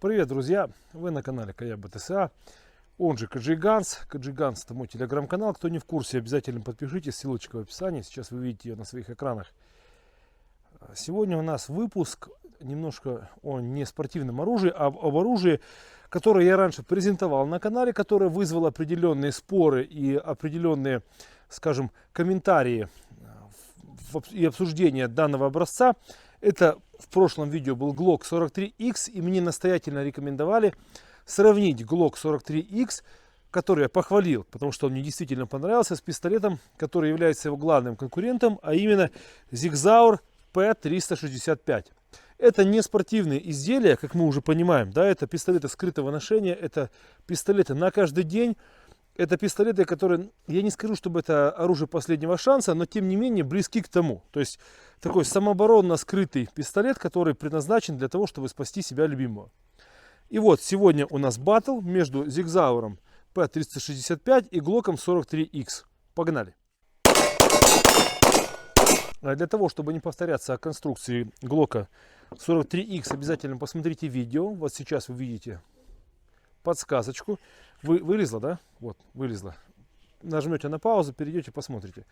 Привет, друзья! Вы на канале Каяба ТСА, он же Каджиганс. Каджиганс — это мой телеграм-канал. Кто не в курсе, обязательно подпишитесь, ссылочка в описании. Сейчас вы видите ее на своих экранах. Сегодня у нас выпуск немножко о не спортивном оружии, а об оружии, которое я раньше презентовал на канале, которое вызвало определенные споры и определенные, скажем, комментарии и обсуждения данного образца. Это в прошлом видео был Glock 43X, и мне настоятельно рекомендовали сравнить Glock 43X, который я похвалил, потому что он мне действительно понравился, с пистолетом, который является его главным конкурентом, а именно Sig Sauer P365. Это не спортивные изделия, как мы уже понимаем, да, это пистолеты скрытого ношения, это пистолеты на каждый день. Это пистолеты, которые, я не скажу, чтобы это оружие последнего шанса, но тем не менее близки к тому. То есть такой самооборонно скрытый пистолет, который предназначен для того, чтобы спасти себя любимого. И вот сегодня у нас баттл между Sig Sauer P365 и Glock 43X. Погнали! Для того, чтобы не повторяться о конструкции Glock 43X, обязательно посмотрите видео. Вот сейчас вы видите подсказочку. Вылезла, да? Вот, вылезла. Нажмете на паузу, перейдете, посмотрите.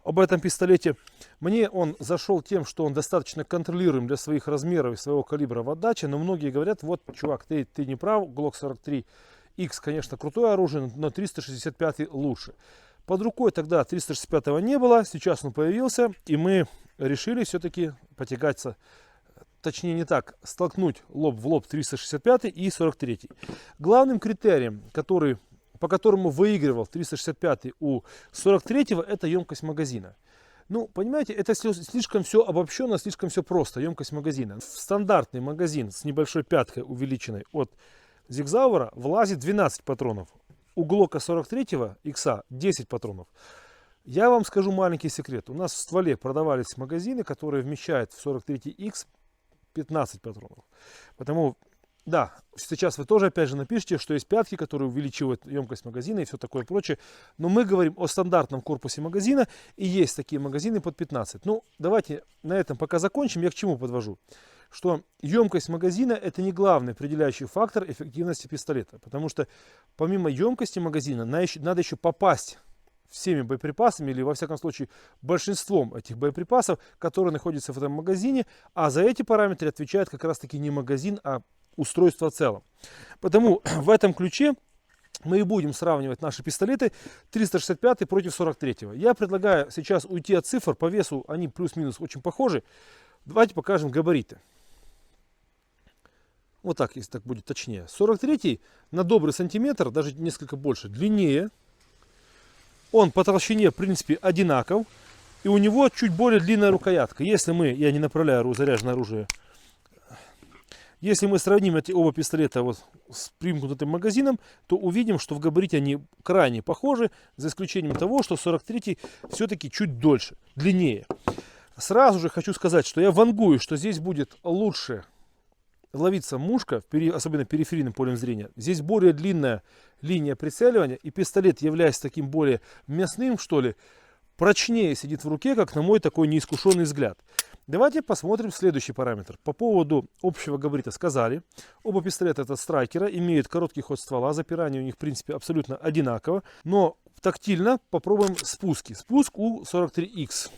Об этом пистолете. Мне он зашел тем, что он достаточно контролируем для своих размеров и своего калибра в отдаче. Но многие говорят, вот, чувак, ты не прав. Glock 43X, конечно, крутое оружие, но 365 лучше. Под рукой тогда 365 не было. Сейчас он появился. И мы решили все-таки потягаться. Точнее не так, столкнуть лоб в лоб 365 и 43. Главным критерием, по которому выигрывал 365 у 43, это емкость магазина. Ну, понимаете, это слишком все обобщенно, слишком все просто, емкость магазина. В стандартный магазин с небольшой пяткой увеличенной от Sig Sauer влазит 12 патронов. У Glock 43 X 10 патронов. Я вам скажу маленький секрет. У нас в стволе продавались магазины, которые вмещают в 43X 15 патронов. Потому, да, сейчас вы тоже опять же напишите, что есть пятки, которые увеличивают емкость магазина и все такое прочее. Но мы говорим о стандартном корпусе магазина, и есть такие магазины под 15. Ну, давайте на этом пока закончим. Я к чему подвожу? Что емкость магазина — это не главный определяющий фактор эффективности пистолета. Потому что помимо емкости магазина надо еще попасть всеми боеприпасами, или во всяком случае большинством этих боеприпасов, которые находятся в этом магазине, а за эти параметры отвечает как раз таки не магазин, а устройство в целом. Потому в этом ключе мы и будем сравнивать наши пистолеты 365 против 43. Я предлагаю сейчас уйти от цифр, по весу они плюс-минус очень похожи. Давайте покажем габариты. Вот так, если так будет точнее. 43 на добрый сантиметр, даже несколько больше, длиннее. Он по толщине, в принципе, одинаков. И у него чуть более длинная рукоятка. Если я не направляю заряженное оружие. Если мы сравним эти оба пистолета вот с примкнутым магазином, то увидим, что в габарите они крайне похожи. За исключением того, что 43 все-таки чуть дольше, длиннее. Сразу же хочу сказать, что я вангую, что здесь будет лучше ловиться мушка, особенно периферийным полем зрения. Здесь более длинная линия прицеливания, и пистолет, являясь таким более мясным, что ли, прочнее сидит в руке, как на мой такой неискушенный взгляд. Давайте посмотрим следующий параметр. По поводу общего габарита сказали. Оба пистолета это страйкера, имеют короткий ход ствола, запирание у них в принципе абсолютно одинаково. Но тактильно попробуем спуски. Спуск у 43X.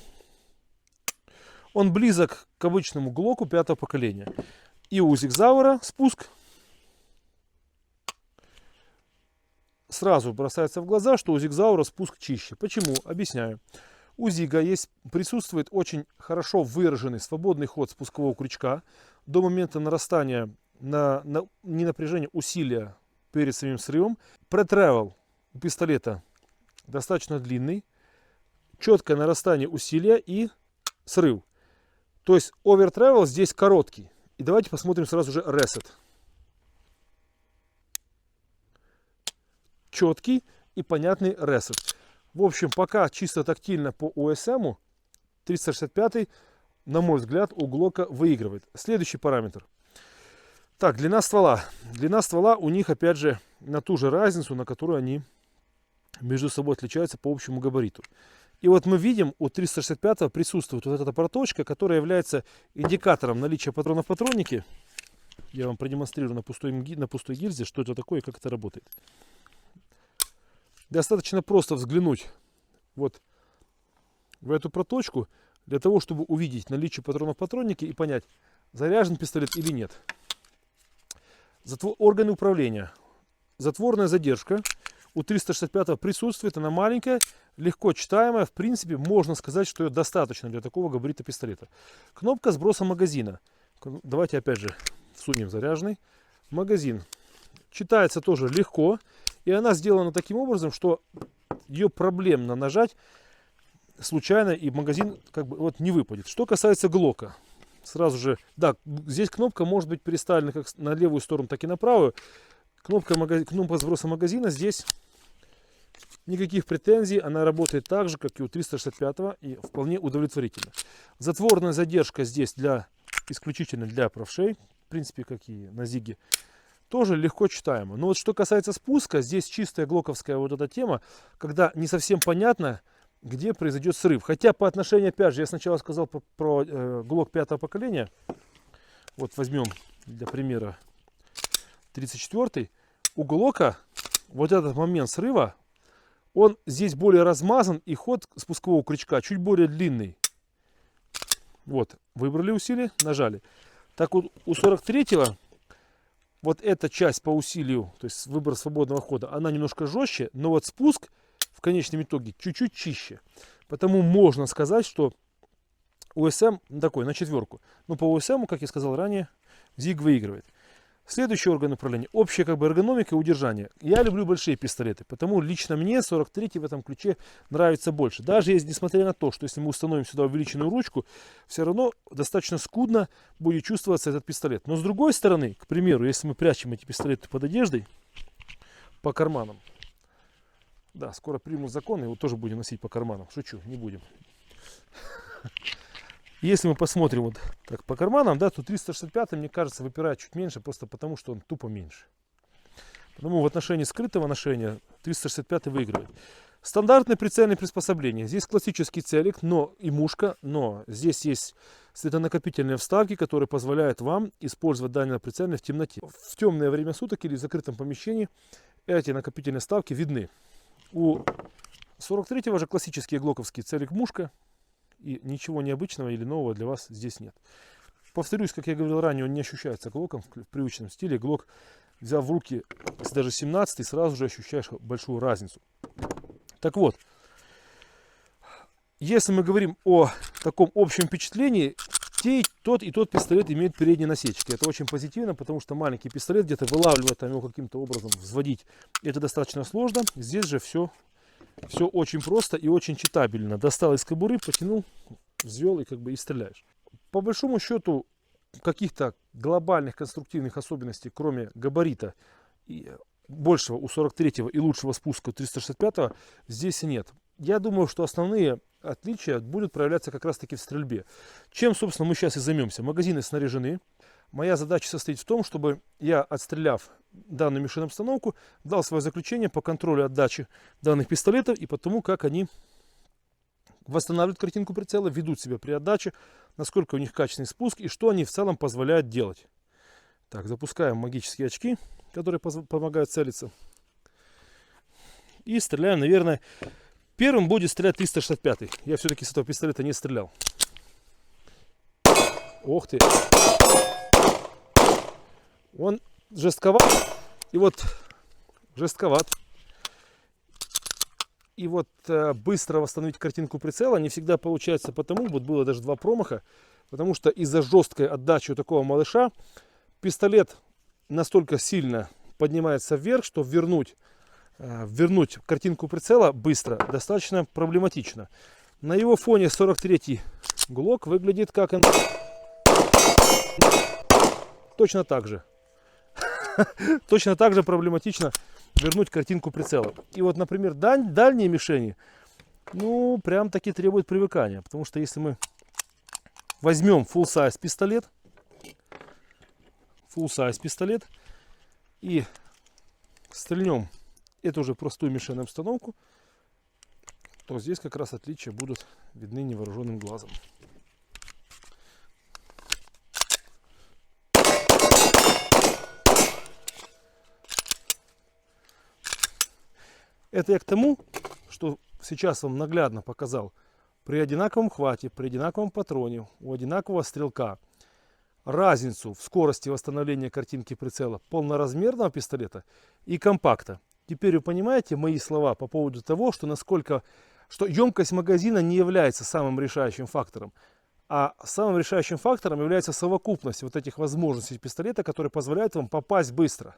Он близок к обычному Глоку 5-го поколения. И у Sig Sauer спуск сразу бросается в глаза, что у Sig Sauer спуск чище. Почему? Объясняю. У Зига присутствует очень хорошо выраженный свободный ход спускового крючка до момента нарастания не напряжения, усилия перед самим срывом. Претревел у пистолета достаточно длинный, четкое нарастание усилия и срыв. То есть овертревел здесь короткий. И давайте посмотрим сразу же ресет. Четкий и понятный ресет. В общем, пока чисто тактильно по ОСМ 365, на мой взгляд, у Глока выигрывает. Следующий параметр. Так, длина ствола. Длина ствола у них, опять же, на ту же разницу, на которую они между собой отличаются по общему габариту. И вот мы видим, у 365 присутствует вот эта проточка, которая является индикатором наличия патронов в патроннике. Я вам продемонстрирую на пустой гильзе, что это такое и как это работает. Достаточно просто взглянуть вот в эту проточку, для того, чтобы увидеть наличие патронов в патроннике и понять, заряжен пистолет или нет. Органы управления. Затворная задержка у 365 присутствует, она маленькая, легко читаемая. В принципе, можно сказать, что ее достаточно для такого габарита пистолета. Кнопка сброса магазина. Давайте опять же всунем заряженный. Магазин. Читается тоже легко. И она сделана таким образом, что ее проблемно нажать случайно, и магазин как бы вот не выпадет. Что касается глока. Сразу же, да, здесь кнопка может быть переставлена как на левую сторону, так и на правую. Кнопка сброса магазина, здесь никаких претензий, она работает так же, как и у 365 и вполне удовлетворительно. Затворная задержка здесь исключительно для правшей, в принципе, как и на Зиге, тоже легко читаемо. Но вот что касается спуска, здесь чистая глоковская вот эта тема, когда не совсем понятно, где произойдет срыв. Хотя по отношению, опять же, я сначала сказал про глок 5-го поколения. Вот возьмем для примера 34-й. У глока вот этот момент срыва, он здесь более размазан, и ход спускового крючка чуть более длинный. Вот, выбрали усилие, нажали. Так вот у 43-го вот эта часть по усилию, то есть выбор свободного хода, она немножко жестче, но вот спуск в конечном итоге чуть-чуть чище. Потому можно сказать, что УСМ такой на четверку. Но по УСМ, как я сказал ранее, ЗИГ выигрывает. Следующий орган управления. Общая как бы эргономика и удержание. Я люблю большие пистолеты, потому лично мне 43-й в этом ключе нравится больше. Даже если, несмотря на то, что если мы установим сюда увеличенную ручку, все равно достаточно скудно будет чувствоваться этот пистолет. Но с другой стороны, к примеру, если мы прячем эти пистолеты под одеждой, по карманам. Да, скоро примут закон, его тоже будем носить по карманам. Шучу, не будем. Если мы посмотрим вот так по карманам, да, то 365, мне кажется, выпирает чуть меньше, просто потому что он тупо меньше. Потому в отношении скрытого ношения 365 выигрывает. Стандартное прицельное приспособление. Здесь классический целик, но и мушка, но здесь есть светонакопительные вставки, которые позволяют вам использовать данное прицельное в темноте. В темное время суток или в закрытом помещении эти накопительные вставки видны. У 43-го же классический глоковский целик-мушка. И ничего необычного или нового для вас здесь нет. Повторюсь, как я говорил ранее, он не ощущается глоком в привычном стиле. Глок, взяв в руки, если даже 17-й, сразу же ощущаешь большую разницу. Так вот, если мы говорим о таком общем впечатлении, тот и тот пистолет имеют передние насечки. Это очень позитивно, потому что маленький пистолет где-то вылавливает, там его каким-то образом взводить. Это достаточно сложно. Здесь же все очень просто и очень читабельно. Достал из кобуры, потянул, взвел и как бы и стреляешь. По большому счету, каких-то глобальных конструктивных особенностей, кроме габарита и большего у 43-го и лучшего спуска у 365-го, здесь нет. Я думаю, что основные отличия будут проявляться как раз таки в стрельбе. Чем, собственно, мы сейчас и займемся. Магазины снаряжены. Моя задача состоит в том, чтобы я, отстреляв данную мишень обстановку, дал свое заключение по контролю отдачи данных пистолетов и по тому, как они восстанавливают картинку прицела, ведут себя при отдаче, насколько у них качественный спуск и что они в целом позволяют делать. Так, запускаем магические очки, которые помогают целиться. И стреляем, наверное, первым будет стрелять 365-й. Я все-таки с этого пистолета не стрелял. Ох ты! Он жестковат. И вот жестковат. И вот быстро восстановить картинку прицела не всегда получается, потому вот было даже 2 промаха, потому что из-за жесткой отдачи у такого малыша пистолет настолько сильно поднимается вверх, что вернуть картинку прицела быстро достаточно проблематично. На его фоне 43-й глок выглядит как он точно так же. Точно так же проблематично вернуть картинку прицела. И вот, например, дальние мишени, ну, прям таки требуют привыкания. Потому что если мы возьмем full size пистолет и стрельнем эту уже простую мишенную обстановку, то здесь как раз отличия будут видны невооруженным глазом. Это я к тому, что сейчас вам наглядно показал. При одинаковом хвате, при одинаковом патроне, у одинакового стрелка разницу в скорости восстановления картинки прицела полноразмерного пистолета и компакта. Теперь вы понимаете мои слова по поводу того, что что емкость магазина не является самым решающим фактором, а самым решающим фактором является совокупность вот этих возможностей пистолета, которые позволяют вам попасть быстро.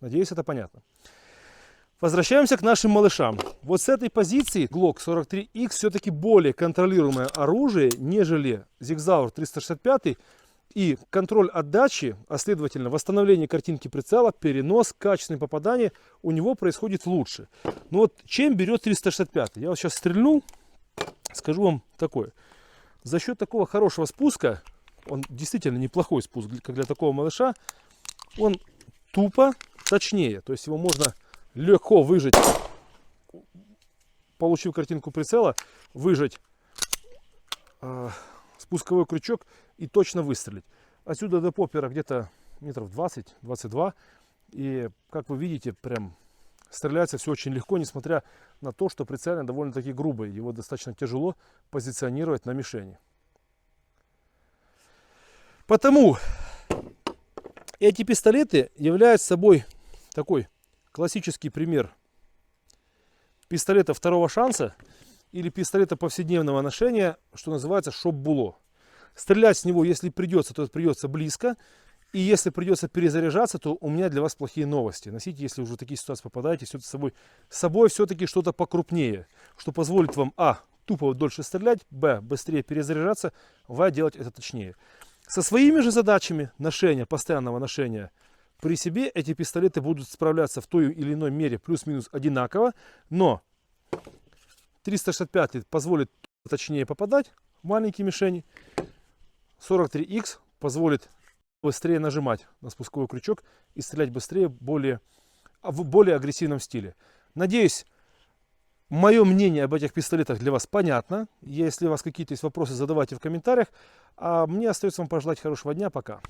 Надеюсь, это понятно. Возвращаемся к нашим малышам. Вот с этой позиции Glock 43X все-таки более контролируемое оружие, нежели Sig Sauer 365. И контроль отдачи, а следовательно восстановление картинки прицела, перенос, качественное попадание у него происходит лучше. Но вот чем берет 365? Я вот сейчас стрельну, скажу вам такое. За счет такого хорошего спуска, он действительно неплохой спуск, как для такого малыша, он тупо точнее. То есть его можно легко выжать, получив картинку прицела, выжать спусковой крючок и точно выстрелить. Отсюда до поппера где-то метров 20-22. И как вы видите, прям стреляется все очень легко, несмотря на то, что прицельно довольно-таки грубый. Его достаточно тяжело позиционировать на мишени. Потому эти пистолеты являются собой такой классический пример пистолета второго шанса или пистолета повседневного ношения, что называется шоп-було. Стрелять с него, если придется, то придется близко. И если придется перезаряжаться, то у меня для вас плохие новости. Носите, если уже в такие ситуации попадаете, с собой все-таки что-то покрупнее, что позволит вам тупо дольше стрелять, быстрее перезаряжаться, делать это точнее. Со своими же задачами ношения, постоянного ношения, при себе эти пистолеты будут справляться в той или иной мере плюс-минус одинаково, но 365 позволит точнее попадать в маленькие мишени, 43X позволит быстрее нажимать на спусковой крючок и стрелять быстрее, в более агрессивном стиле. Надеюсь, мое мнение об этих пистолетах для вас понятно. Если у вас какие-то есть вопросы, задавайте в комментариях. А мне остается вам пожелать хорошего дня. Пока.